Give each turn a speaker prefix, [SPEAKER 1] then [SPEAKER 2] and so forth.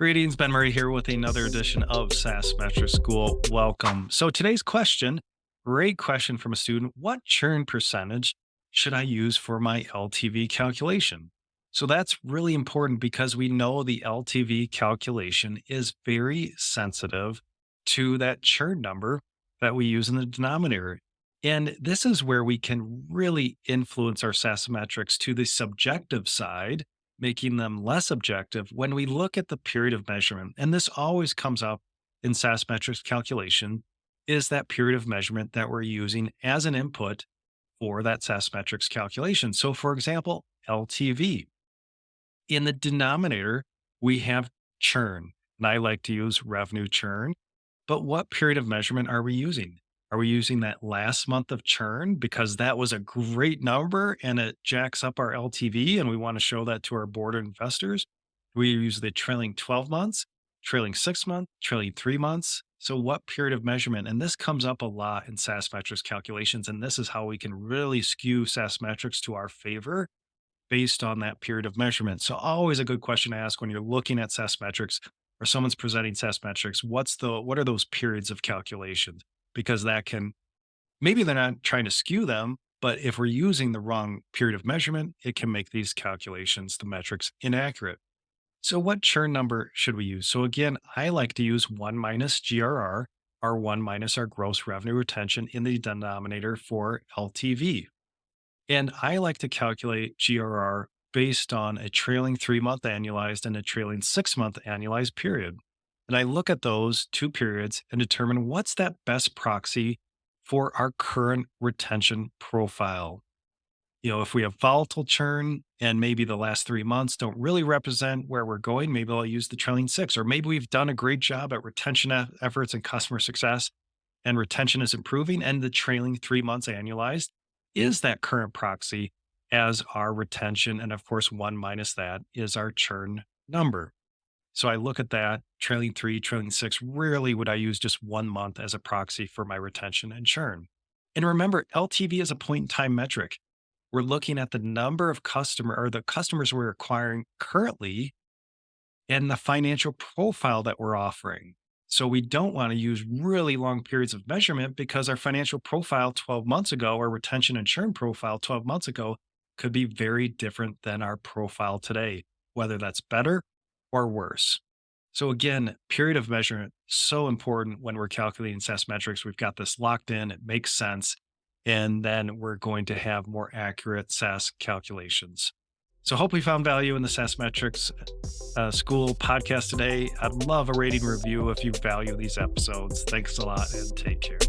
[SPEAKER 1] Greetings, Ben Murray here with another edition of SaaS Metrics School. Welcome. So today's question, great question from a student. What churn percentage should I use for my LTV calculation? So that's really important because we know the LTV calculation is very sensitive to that churn number that we use in the denominator. And this is where we can really influence our SaaS metrics to the subjective side, making them less objective when we look at the period of measurement. And this always comes up in SaaS metrics calculation is that period of measurement that we're using as an input for that SaaS metrics calculation. So for example, LTV. In the denominator, we have churn, and I like to use revenue churn. But what period of measurement are we using? Are we using that last month of churn because that was a great number and it jacks up our LTV and we want to show that to our board of investors? We use the trailing 12 months, trailing 6 months, trailing 3 months. So, what period of measurement? And this comes up a lot in SaaS metrics calculations. And this is how we can really skew SaaS metrics to our favor based on that period of measurement. So always a good question to ask when you're looking at SaaS metrics or someone's presenting SaaS metrics, what are those periods of calculations? Because that can maybe they're not trying to skew them, but if we're using the wrong period of measurement, it can make these calculations, the metrics inaccurate. So what churn number should we use? So again, I like to use 1 minus GRR, or 1 minus our gross revenue retention in the denominator for LTV. And I like to calculate GRR based on a trailing 3 month annualized and a trailing 6 month annualized period. And I look at those two periods and determine what's that best proxy for our current retention profile. If we have volatile churn and maybe the last 3 months don't really represent where we're going, maybe I'll use the trailing six, or maybe we've done a great job at retention efforts and customer success and retention is improving and the trailing 3 months annualized is that current proxy as our retention. And of course, 1 minus that is our churn number. So I look at that trailing three, trailing six. Rarely would I use just 1 month as a proxy for my retention and churn. And remember, LTV is a point in time metric. We're looking at the number of the customers we're acquiring currently and the financial profile that we're offering. So we don't want to use really long periods of measurement because our financial profile 12 months ago, our retention and churn profile 12 months ago could be very different than our profile today, whether that's better or worse. So again, period of measurement, so important when we're calculating SaaS metrics. We've got this locked in, it makes sense. And then we're going to have more accurate SaaS calculations. So hope we found value in the SaaS Metrics School podcast today. I'd love a rating review if you value these episodes. Thanks a lot and take care.